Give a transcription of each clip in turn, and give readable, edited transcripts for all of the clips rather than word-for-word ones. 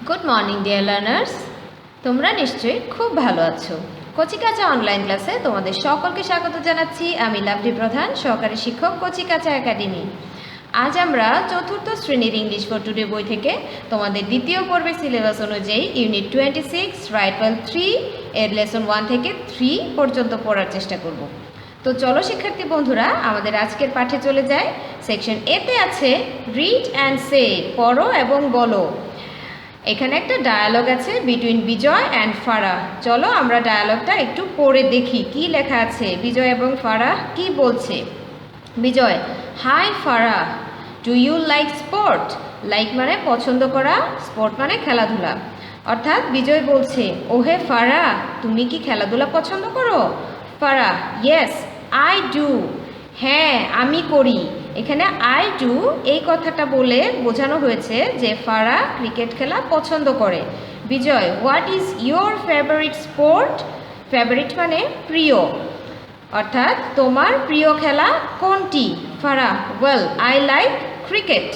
Good morning dear learners, তোমরা নিশ্চয়ই খুব ভালো আছো। কচিকাঁচা অনলাইন ক্লাসে তোমাদের সকলকে স্বাগত জানাচ্ছি। আমি লাভলি প্রধান, সহকারী শিক্ষক, কচিকাঁচা একাডেমি। আজ আমরা চতুর্থ শ্রেণীর ইংলিশ ফর টুডে বই থেকে তোমাদের দ্বিতীয় পর্বের সিলেবাস অনুযায়ী ইউনিট 26 রাইট ওয়েল 3 এর লেসন 1 থেকে 3 পর্যন্ত পড়ার চেষ্টা করব। তো চলো শিক্ষার্থী বন্ধুরা, আমাদের আজকের পাঠে চলে যায়। সেকশন এতে আছে রিড অ্যান্ড সে, পড়ো এবং বলো। এখানে একটা ডায়ালগ আছে বিটুইন বিজয় অ্যান্ড ফারাহ। চলো আমরা ডায়ালগটা একটু পড়ে দেখি কি লেখা আছে। বিজয় এবং ফারাহ কি বলছে। Bijoy: hi Farah, do you like sport? Like মানে পছন্দ করা, স্পোর্ট মানে খেলাধুলা। অর্থাৎ বিজয় বলছে, ওহে ফারাহ, তুমি কি খেলাধুলা পছন্দ করো? ফারাহ: ইয়েস আই ডু, হ্যাঁ আমি করি। এখানে আই ডু এই কথাটা বলে বোঝানো হয়েছে যে ফারাহ ক্রিকেট খেলা পছন্দ করে। Bijoy: what is your favourite sport? Favourite মানে প্রিয়, অর্থাৎ তোমার প্রিয় খেলা কোনটি? Farah: well I like cricket.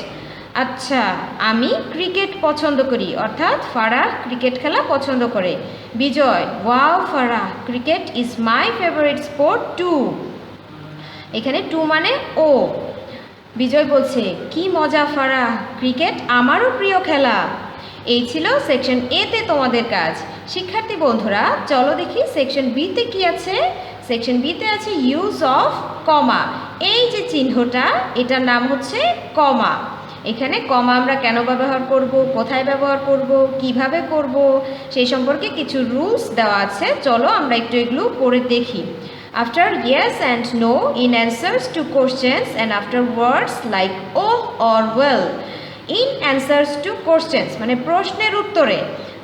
আচ্ছা, আমি ক্রিকেট পছন্দ করি, অর্থাৎ ফারাহ ক্রিকেট খেলা পছন্দ করে। Bijoy: wow Farah, cricket is my favourite sport too. এখানে টু মানে ও। বিজয় বলছে, কি মজা ফারাহ, ক্রিকেট আমারও প্রিয় খেলা। এই ছিল সেকশন এতে তোমাদের কাজ। শিক্ষার্থী বন্ধুরা, চলো দেখি সেকশন বিতে কি আছে। সেকশন বিতে আছে ইউজ অফ কমা। এই যে চিহ্নটা, এটার নাম হচ্ছে কমা। এখানে কমা আমরা কেন ব্যবহার করব, কোথায় ব্যবহার করব, কিভাবে করব, সেই সম্পর্কে কিছু রুলস দেওয়া আছে। চলো আমরা একটু এগুলো পড়ে দেখি। After yes and no in answers to questions and after words like oh or well in answers to questions মানে প্রশ্নের উত্তরে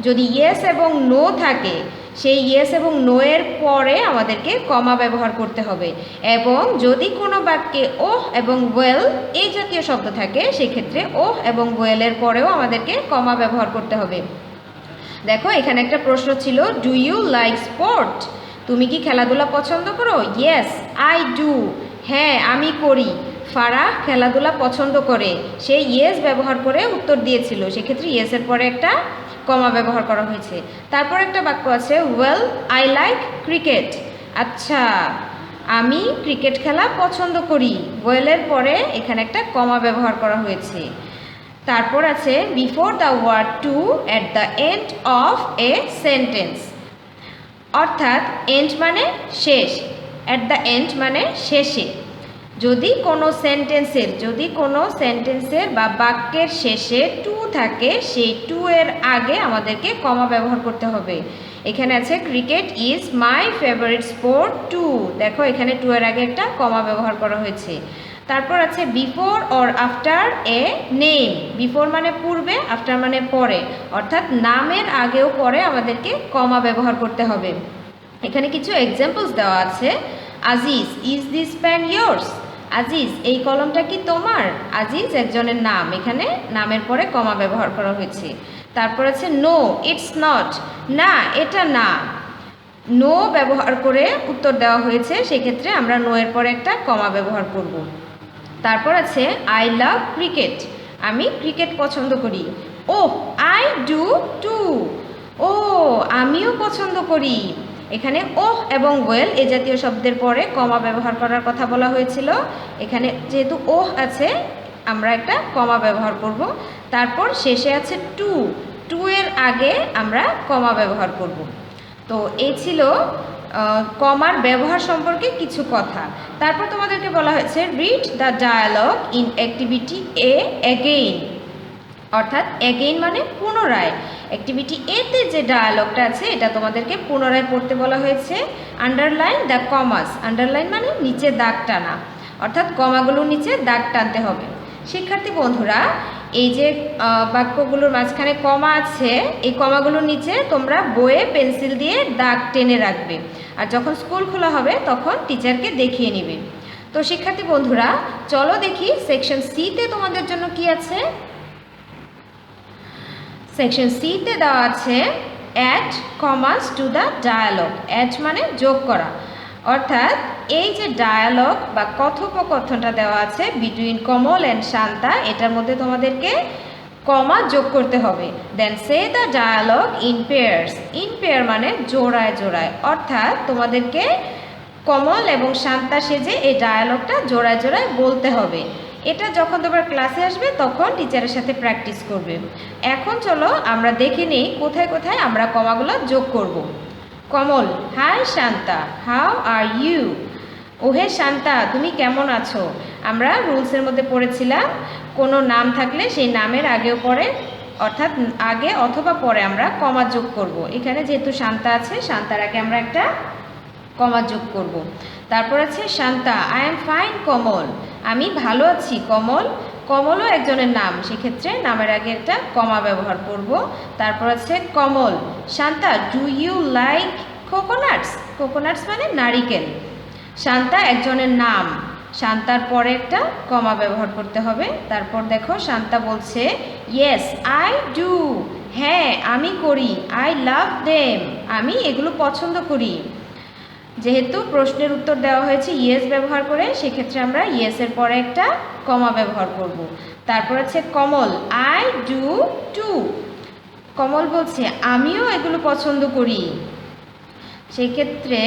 যদি yes এবং no থাকে, সেই yes এবং no এর পরে আমাদেরকে কমা ব্যবহার করতে হবে। এবং যদি কোনো বাক্যে oh এবং well এই জাতীয় শব্দ থাকে, সেক্ষেত্রে oh এবং well এর পরেও আমাদেরকে কমা ব্যবহার করতে হবে। দেখো এখানে একটা প্রশ্ন ছিল, ডু ইউ লাইক স্পোর্ট? তুমি কি খেলাধুলা পছন্দ করো? ইয়েস আই ডু, হ্যাঁ আমি করি। ফারাহ খেলাধুলা পছন্দ করে, সে ইয়েস ব্যবহার করে উত্তর দিয়েছিল, সেক্ষেত্রে ইয়েসের পরে একটা কমা ব্যবহার করা হয়েছে। তারপর একটা বাক্য আছে, ওয়েল আই লাইক ক্রিকেট। আচ্ছা, আমি ক্রিকেট খেলা পছন্দ করি, ওয়েলের পরে এখানে একটা কমা ব্যবহার করা হয়েছে। তারপর আছে before the word to at the end of a sentence, অর্থাৎ এন্ড মানে শেষ, অ্যাট দ্য এন্ড মানে শেষে। যদি কোনো সেন্টেন্সের বা বাক্যের শেষে টু থাকে, সেই টু এর আগে আমাদেরকে কমা ব্যবহার করতে হবে। এখানে আছে cricket is my favourite sport too. দেখো এখানে টু এর আগে একটা কমা ব্যবহার করা হয়েছে। তারপর আছে before or after a name. Before মানে পূর্বে, আফটার মানে পরে, অর্থাৎ নামের আগেও পরে আমাদেরকে কমা ব্যবহার করতে হবে। এখানে কিছু এক্সাম্পলস দেওয়া আছে। Aziz, is this pen yours? Aziz, এই কলমটা কি তোমার? আজিজ একজনের নাম, এখানে নামের পরে কমা ব্যবহার করা হয়েছে। তারপর আছে নো ইটস নট, না এটা না। নো ব্যবহার করে উত্তর দেওয়া হয়েছে, সেক্ষেত্রে আমরা নো এর পরে একটা কমা ব্যবহার করব। তারপর আছে আই লাভ ক্রিকেট, আমি ক্রিকেট পছন্দ করি। ও আই ডু টু, ও আমিও পছন্দ করি। এখানে ওহ এবং ওয়েল এ জাতীয় শব্দের পরে কমা ব্যবহার করার কথা বলা হয়েছিল, এখানে যেহেতু ওহ আছে আমরা একটা কমা ব্যবহার করব। তারপর শেষে আছে টু, টু এর আগে আমরা কমা ব্যবহার করব। তো এই ছিল কমার ব্যবহার সম্পর্কে কিছু কথা। তারপর তোমাদেরকে বলা হয়েছে read the dialogue in activity A again, অর্থাৎ অ্যাগেইন মানে পুনরায়। অ্যাক্টিভিটি এতে যে ডায়ালগটা আছে এটা তোমাদেরকে পুনরায় পড়তে বলা হয়েছে। আন্ডারলাইন দ্য কমাস, আন্ডারলাইন মানে নিচে দাগ টানা, অর্থাৎ কমাগুলোর নিচে দাগ টানতে হবে। শিক্ষার্থী বন্ধুরা, এই যে বাক্যগুলোর মাঝখানে কমা আছে, এই কমাগুলোর নিচে তোমরা বইয়ে পেন্সিল দিয়ে দাগ টেনে রাখবে, আর যখন স্কুল খোলা হবে তখন টিচারকে দেখিয়ে নিবে। তো শিক্ষার্থী বন্ধুরা, চলো দেখি সেকশন সিতে তোমাদের জন্য কি আছে। সেকশন সিতে দেওয়া আছে add commas to the dialogue. Add মানে যোগ করা, অর্থাৎ এই যে ডায়ালগ বা কথোপকথনটা দেওয়া আছে বিটুইন কমল অ্যান্ড শান্তা, এটার মধ্যে তোমাদেরকে কমা যোগ করতে হবে। Then say the dialogue in pairs. In pair মানে জোড়ায় জোড়ায়, অর্থাৎ তোমাদেরকে কমল এবং শান্তা সেজে এই ডায়ালগটা জোড়ায় জোড়ায় বলতে হবে। এটা যখন তোমার ক্লাসে আসবে তখন টিচারের সাথে প্র্যাকটিস করবে। এখন চলো আমরা দেখে নিই কোথায় কোথায় আমরা কমাগুলো যোগ করব। Kamal, hi Shanta, how are you? ওহে শান্তা, তুমি কেমন আছো? আমরা রুলসের মধ্যে পড়েছিলাম কোনো নাম থাকলে সেই নামের আগেও পরে, অর্থাৎ আগে অথবা পরে আমরা কমা যোগ করব। এখানে যেহেতু শান্তা আছে, শান্তার আগে আমরা একটা কমা যোগ করব। তারপর আছে শান্তা, আই এম ফাইন কমল, আমি ভালো আছি কমল। কমলও একজনের নাম, সেক্ষেত্রে নামের আগে একটা কমা ব্যবহার করব। তারপর আছে Kamal, Shanta, do you like coconuts? Coconuts মানে নারিকেল। শান্তা একজনের নাম, শান্তার পরে একটা কমা ব্যবহার করতে হবে। তারপর দেখো শান্তা বলছে ইয়েস আই ডু, হ্যাঁ আমি করি। আই লাভ দেম, আমি এগুলো পছন্দ করি। যেহেতু প্রশ্নের উত্তর দেওয়া হয়েছে ইয়েস ব্যবহার করে, সেক্ষেত্রে আমরা ইয়েসের পরে একটা কমা ব্যবহার করব। তারপর আছে কমল, আই ডু টু। কমল বলছে আমিও এগুলো পছন্দ করি, সেক্ষেত্রে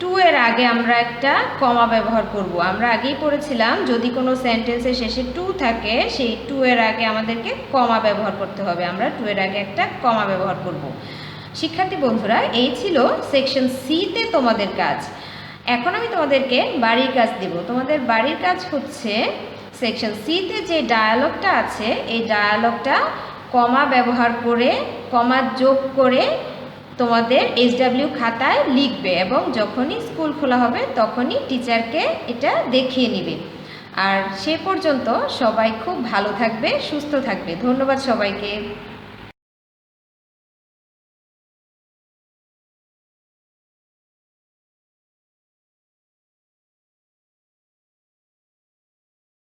টু এর আগে আমরা একটা কমা ব্যবহার করব। আমরা আগেই পড়েছিলাম যদি কোনো সেন্টেন্সের শেষে টু থাকে, সেই টু এর আগে আমাদেরকে কমা ব্যবহার করতে হবে। আমরা টু এর আগে একটা কমা ব্যবহার করব। শিক্ষার্থী বন্ধুরা, এই ছিল সেকশন সিতে তোমাদের কাজ। এখন আমি তোমাদেরকে বাড়ির কাজ দেব। তোমাদের বাড়ির কাজ হচ্ছে সেকশন সিতে যে ডায়ালগটা আছে, এই ডায়ালগটা কমা ব্যবহার করে, কমা যোগ করে তোমাদের SW খাতায় লিখবে এবং যখনই স্কুল খোলা হবে তখনই টিচারকে এটা দেখিয়ে নিবে। আর সে পর্যন্ত সবাই খুব ভালো থাকবে, সুস্থ থাকবে। ধন্যবাদ সবাইকে।